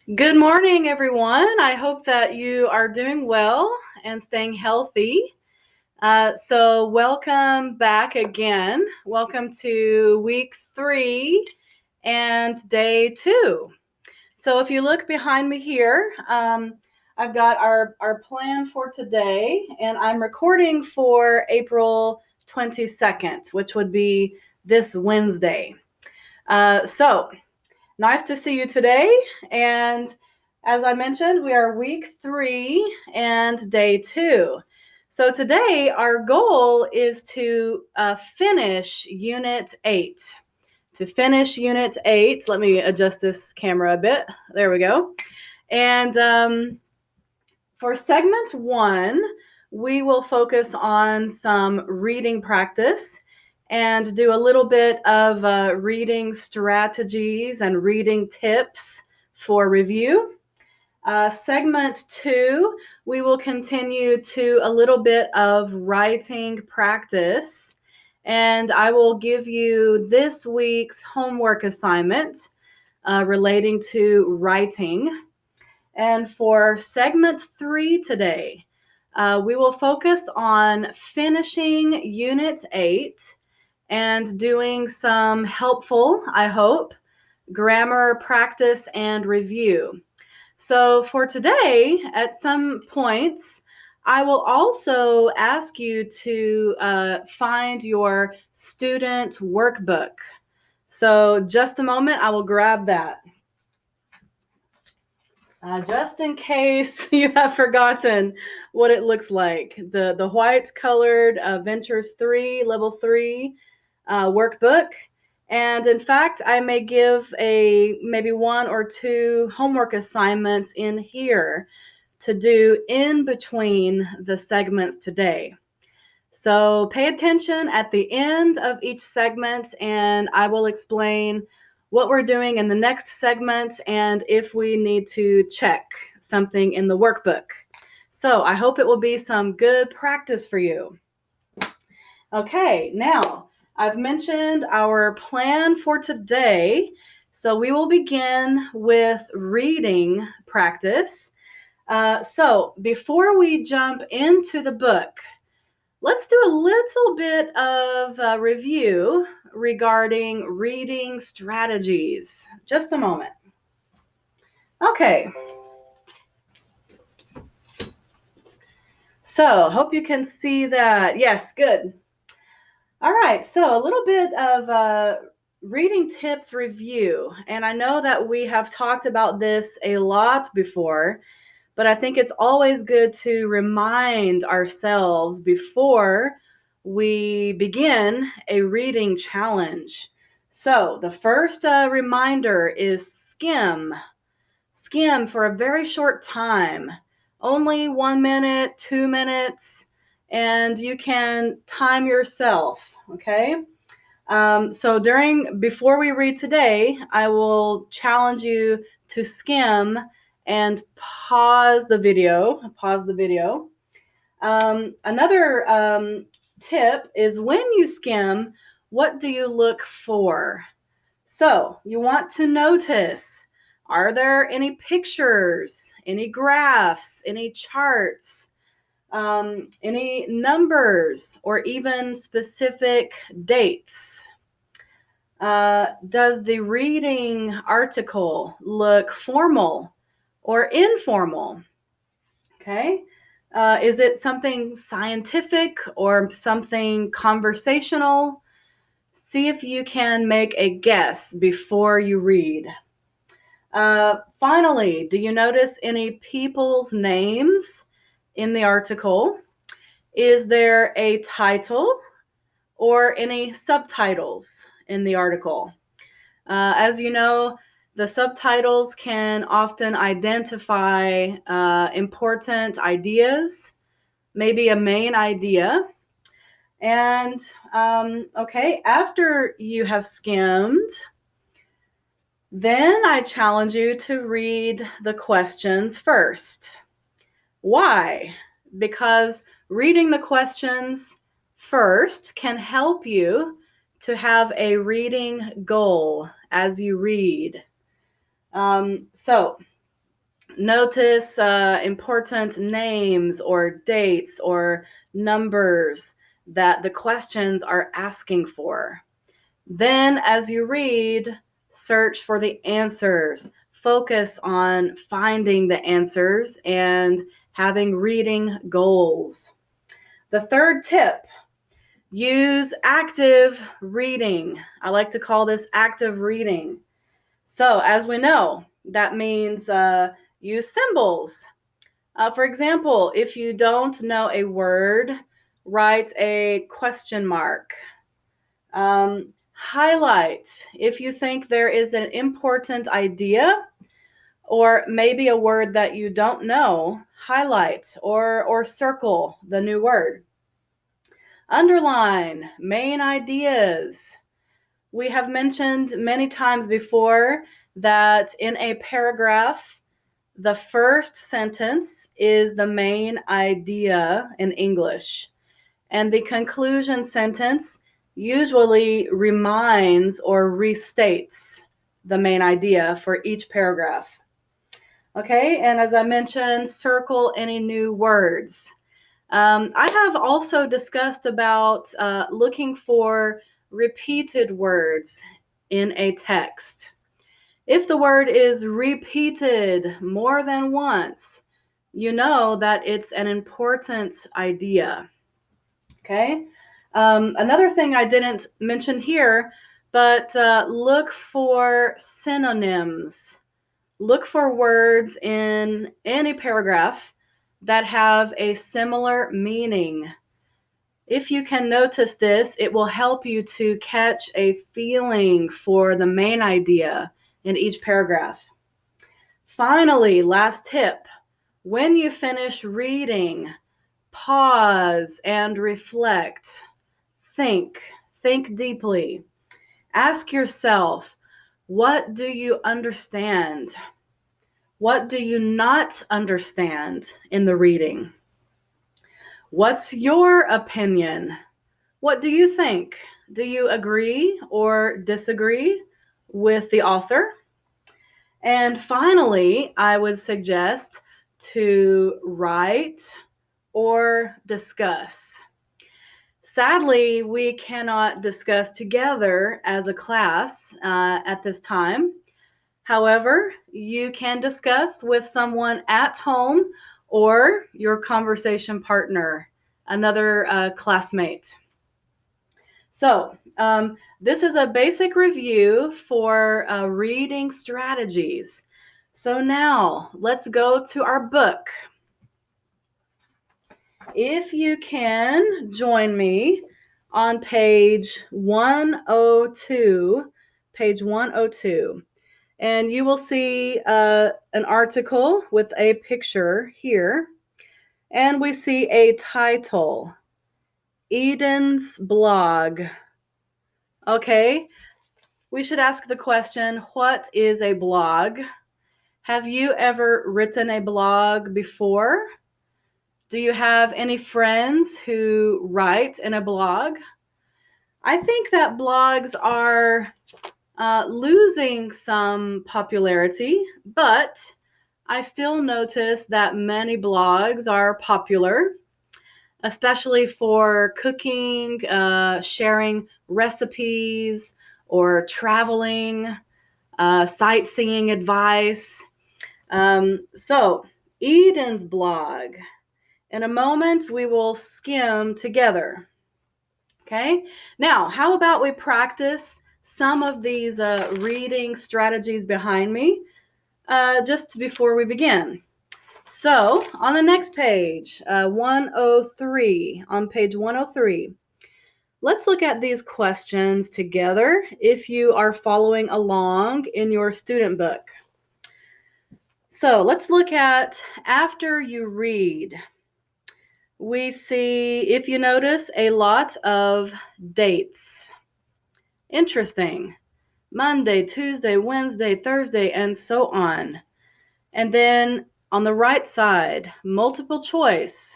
Good morning, everyone. I hope that you are doing well and staying healthy. Welcome back again. Welcome to week 3 and day 2. So, if you look behind me here, I've got our plan for today, and I'm recording for April 22nd, which would be this Wednesday. So, Nice to see you today. And as I mentioned, we are week 3 and day 2. So today, our goal is to finish Unit 8. To finish Unit 8, let me adjust this camera a bit. There we go. And for segment 1, we will focus on some reading practice and do a little bit of reading strategies and reading tips for review. Segment 2, we will continue to a little bit of writing practice, and I will give you this week's homework assignment relating to writing. And for segment 3 today, we will focus on finishing Unit 8 and doing some helpful, I hope, grammar practice and review. So for today, at some points, I will also ask you to find your student workbook. So just a moment, I will grab that. Just in case you have forgotten what it looks like, the white colored Ventures 3 Level 3 workbook. And in fact, I may give maybe 1 or 2 homework assignments in here to do in between the segments today. So pay attention at the end of each segment, and I will explain what we're doing in the next segment and if we need to check something in the workbook. So I hope it will be some good practice for you. Okay, now I've mentioned our plan for today. So we will begin with reading practice. So before we jump into the book, let's do a little bit of review regarding reading strategies. Just a moment. Okay. So, hope you can see that. Yes, good. All right, so a little bit of reading tips review. And I know that we have talked about this a lot before, but I think it's always good to remind ourselves before we begin a reading challenge. So the first reminder is skim. Skim for a very short time, only 1 minute, 2 minutes, and you can time yourself, okay? So before we read today, I will challenge you to skim and pause the video. Another tip is when you skim, what do you look for? So you want to notice, are there any pictures, any graphs, any charts, any numbers, or even specific dates? Does the reading article look formal or informal? Okay. Is it something scientific or something conversational? See if you can make a guess before you read. Finally, do you notice any people's names in the article? Is there a title or any subtitles in the article? As you know, the subtitles can often identify important ideas, maybe a main idea. And okay, after you have skimmed, then I challenge you to read the questions first. Why? Because reading the questions first can help you to have a reading goal as you read. So Notice important names or dates or numbers that the questions are asking for. Then, as you read, search for the answers. Focus on finding the answers and having reading goals. The third tip, use active reading. I like to call this active reading. So, as we know, that means use symbols. For example, if you don't know a word, write a question mark. Highlight if you think there is an important idea or maybe a word that you don't know. Highlight or circle the new word. Underline main ideas. We have mentioned many times before that in a paragraph, the first sentence is the main idea in English, and the conclusion sentence usually reminds or restates the main idea for each paragraph. Okay, and as I mentioned, circle any new words. I have also discussed about looking for repeated words in a text. If the word is repeated more than once, you know that it's an important idea. Okay. Another thing I didn't mention here, but look for synonyms. Look for words in any paragraph that have a similar meaning. If you can notice this, it will help you to catch a feeling for the main idea in each paragraph. Finally, last tip, when you finish reading, pause and reflect. Think deeply. Ask yourself, what do you understand? What do you not understand in the reading? What's your opinion? What do you think? Do you agree or disagree with the author? And finally, I would suggest to write or discuss. Sadly, we cannot discuss together as a class at this time. However, you can discuss with someone at home or your conversation partner, another classmate. So, this is a basic review for reading strategies. So now, let's go to our book. If you can join me on page 102, and you will see an article with a picture here, and we see a title, Eden's Blog. Okay, we should ask the question, what is a blog? Have you ever written a blog before? Do you have any friends who write in a blog? I think that blogs are losing some popularity, but I still notice that many blogs are popular, especially for cooking, sharing recipes, or traveling, sightseeing advice. So, Eden's blog. In a moment, we will skim together. Okay, now how about we practice some of these reading strategies behind me just before we begin. So on the next page, 103, on page 103, let's look at these questions together if you are following along in your student book. So let's look at after you read. We see, if you notice, a lot of dates. Interesting. Monday, Tuesday, Wednesday, Thursday, and so on. And then on the right side, multiple choice.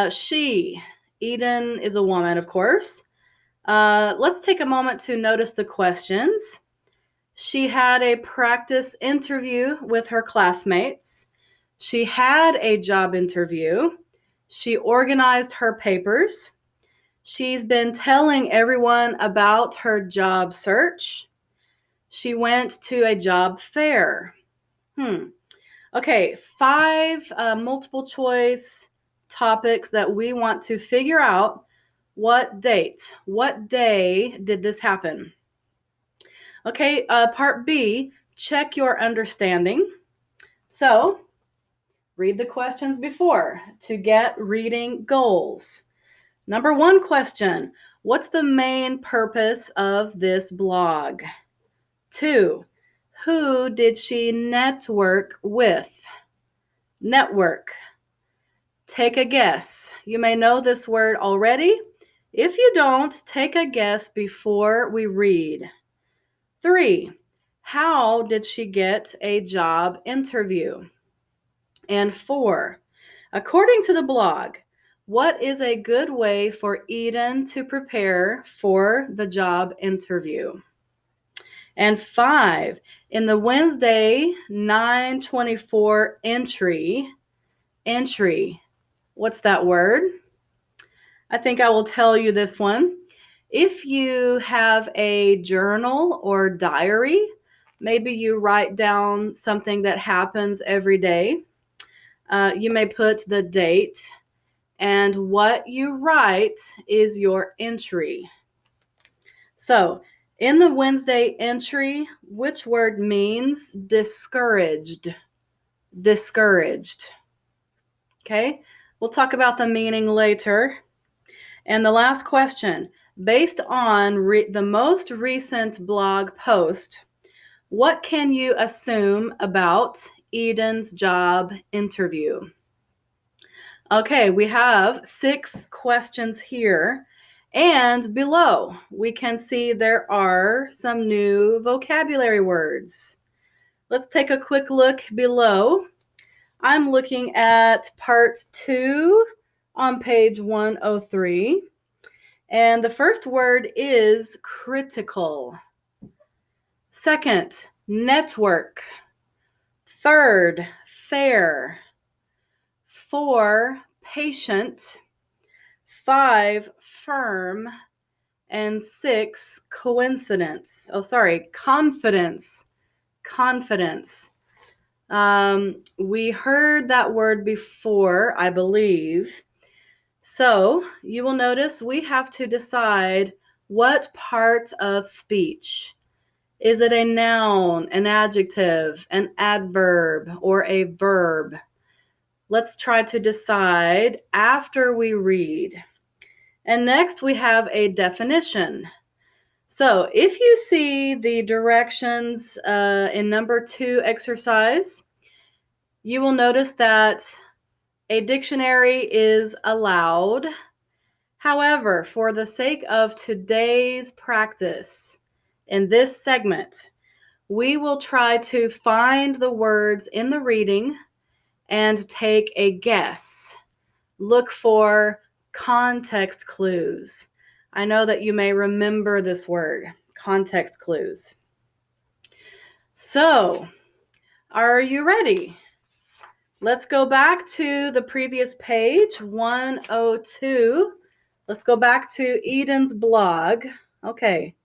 She, Eden is a woman, of course. Let's take a moment to notice the questions. She had a practice interview with her classmates. She had a job interview. She organized her papers. She's been telling everyone about her job search. She went to a job fair. Okay, 5 multiple choice topics that we want to figure out what day did this happen? Okay, part B, check your understanding. So, read the questions before to get reading goals. Number 1 question, what's the main purpose of this blog? 2, who did she network with? Network. Take a guess. You may know this word already. If you don't, take a guess before we read. 3, how did she get a job interview? And 4, according to the blog, what is a good way for Eden to prepare for the job interview? And 5, in the Wednesday 924 entry, what's that word? I think I will tell you this one. If you have a journal or diary, maybe you write down something that happens every day. You may put the date, and what you write is your entry. So, in the Wednesday entry, which word means discouraged? Discouraged. Okay, we'll talk about the meaning later. And the last question, based on the most recent blog post, what can you assume about Eden's job interview? Okay, we have 6 questions here. And below, we can see there are some new vocabulary words. Let's take a quick look below. I'm looking at part 2 on page 103. And the first word is critical. Second, network. Third, fair. 4, patient. 5, firm. And 6, coincidence. Confidence. Confidence. We heard that word before, I believe. So you will notice we have to decide what part of speech. Is it a noun, an adjective, an adverb, or a verb? Let's try to decide after we read. And next we have a definition. So if you see the directions in number 2 exercise, you will notice that a dictionary is allowed. However, for the sake of today's practice in this segment, we will try to find the words in the reading and take a guess. Look for context clues. I know that you may remember this word, context clues. So, are you ready? Let's go back to the previous page, 102. Let's go back to Eden's blog. Okay.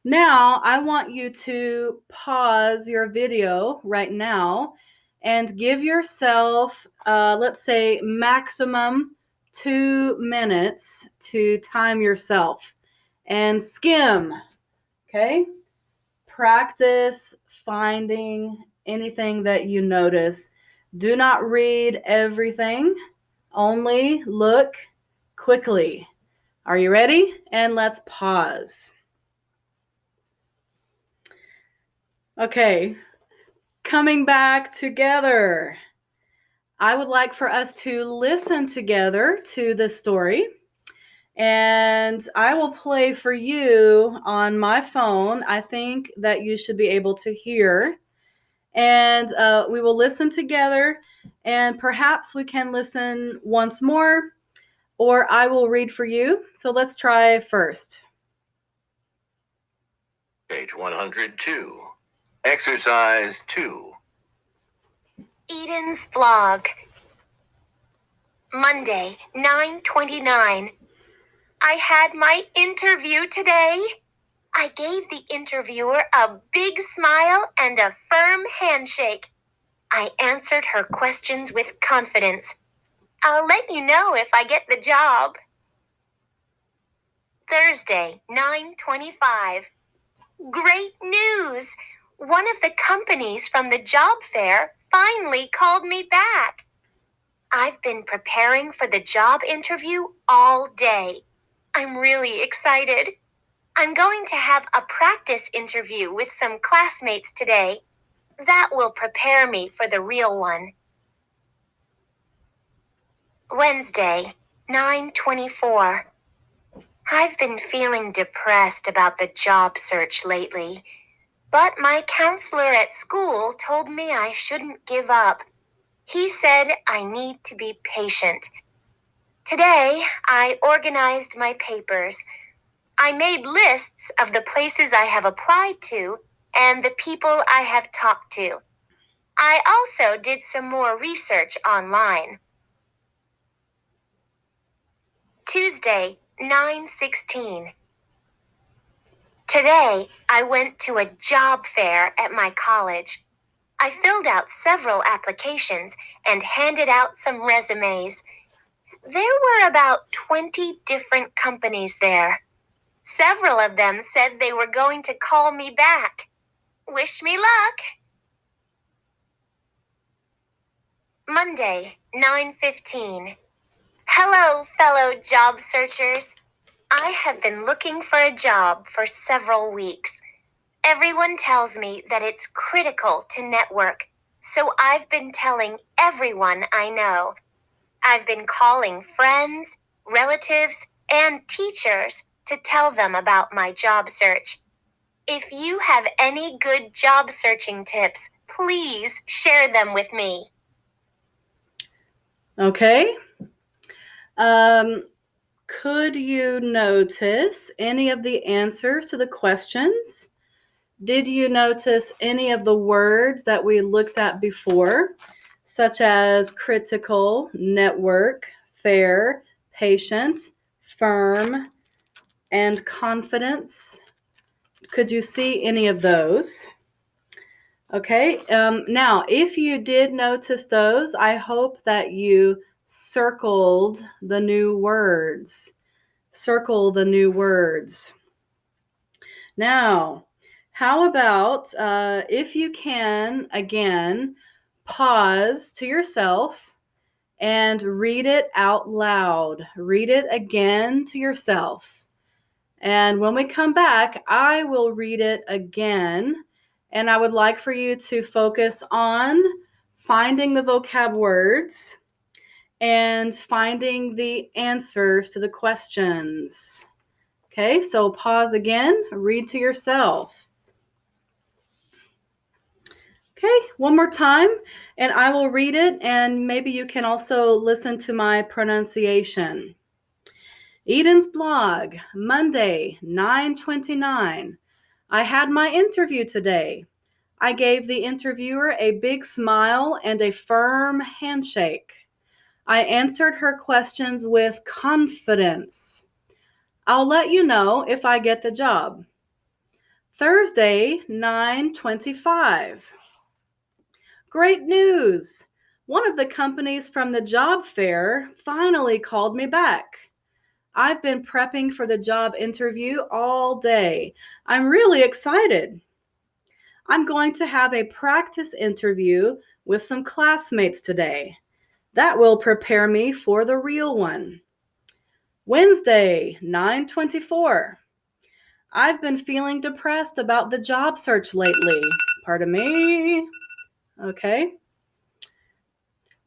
Now, I want you to pause your video right now and give yourself, let's say, maximum 2 minutes to time yourself and skim, okay? Practice finding anything that you notice. Do not read everything, only look quickly. Are you ready? And let's pause. Okay, coming back together. I would like for us to listen together to this story. And I will play for you on my phone. I think that you should be able to hear. And we will listen together. And perhaps we can listen once more, or I will read for you. So let's try first. Page 102. Exercise 2. Eden's vlog. Monday, 9/29. I had my interview today. I gave the interviewer a big smile and a firm handshake. I answered her questions with confidence. I'll let you know if I get the job. Thursday, 9/25. Great news! One of the companies from the job fair finally called me back. I've been preparing for the job interview all day. I'm really excited. I'm going to have a practice interview with some classmates today. That will prepare me for the real one. Wednesday, 9/24. I've been feeling depressed about the job search lately, but my counselor at school told me I shouldn't give up. He said I need to be patient. Today, I organized my papers. I made lists of the places I have applied to and the people I have talked to. I also did some more research online. Tuesday, 9/16. Today, I went to a job fair at my college. I filled out several applications and handed out some resumes. There were about 20 different companies there. Several of them said they were going to call me back. Wish me luck! Monday, 9/15. Hello, fellow job searchers. I have been looking for a job for several weeks. Everyone tells me that it's critical to network, so I've been telling everyone I know. I've been calling friends, relatives, and teachers to tell them about my job search. If you have any good job searching tips, please share them with me. Okay. Could you notice any of the answers to the questions? Did you notice any of the words that we looked at before, such as critical, network, fair, patient, firm, and confidence? Could you see any of those? Okay, now if you did notice those, I hope that you circled the new words. Circle the new words. Now, how about if you can, again, pause to yourself and read it out loud. Read it again to yourself. And when we come back, I will read it again. And I would like for you to focus on finding the vocab words and finding the answers to the questions. Okay, so pause again, read to yourself. Okay, one more time, and I will read it, and maybe you can also listen to my pronunciation. Eden's blog, Monday, 9/29. I had my interview today. I gave the interviewer a big smile and a firm handshake. I answered her questions with confidence. I'll let you know if I get the job. Thursday, 9/25. Great news! One of the companies from the job fair finally called me back. I've been prepping for the job interview all day. I'm really excited. I'm going to have a practice interview with some classmates today. That will prepare me for the real one. Wednesday, 9/24. I've been feeling depressed about the job search lately. Pardon me. Okay.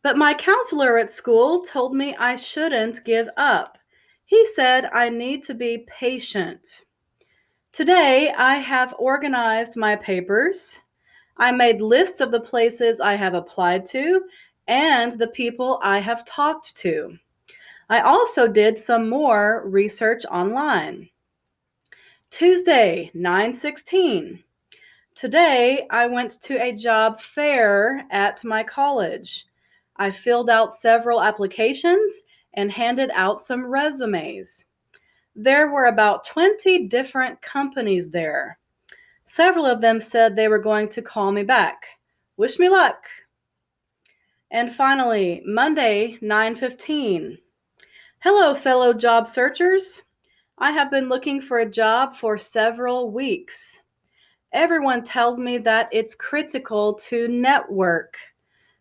But my counselor at school told me I shouldn't give up. He said I need to be patient. Today, I have organized my papers. I made lists of the places I have applied to and the people I have talked to. I also did some more research online. Tuesday, 9/16. Today, I went to a job fair at my college. I filled out several applications and handed out some resumes. There were about 20 different companies there. Several of them said they were going to call me back. Wish me luck. And finally, Monday, 9:15. Hello, fellow job searchers. I have been looking for a job for several weeks. Everyone tells me that it's critical to network.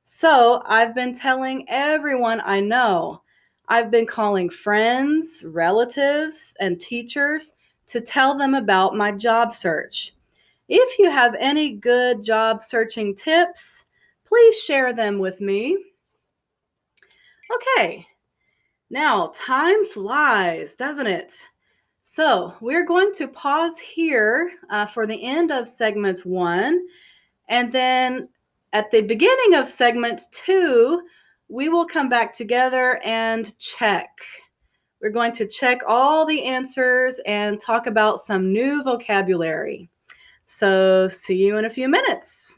So I've been telling everyone I know. I've been calling friends, relatives, and teachers to tell them about my job search. If you have any good job searching tips, please share them with me. Okay, now time flies, doesn't it? So we're going to pause here for the end of segment 1, and then at the beginning of segment 2, we will come back together and check. We're going to check all the answers and talk about some new vocabulary. So see you in a few minutes.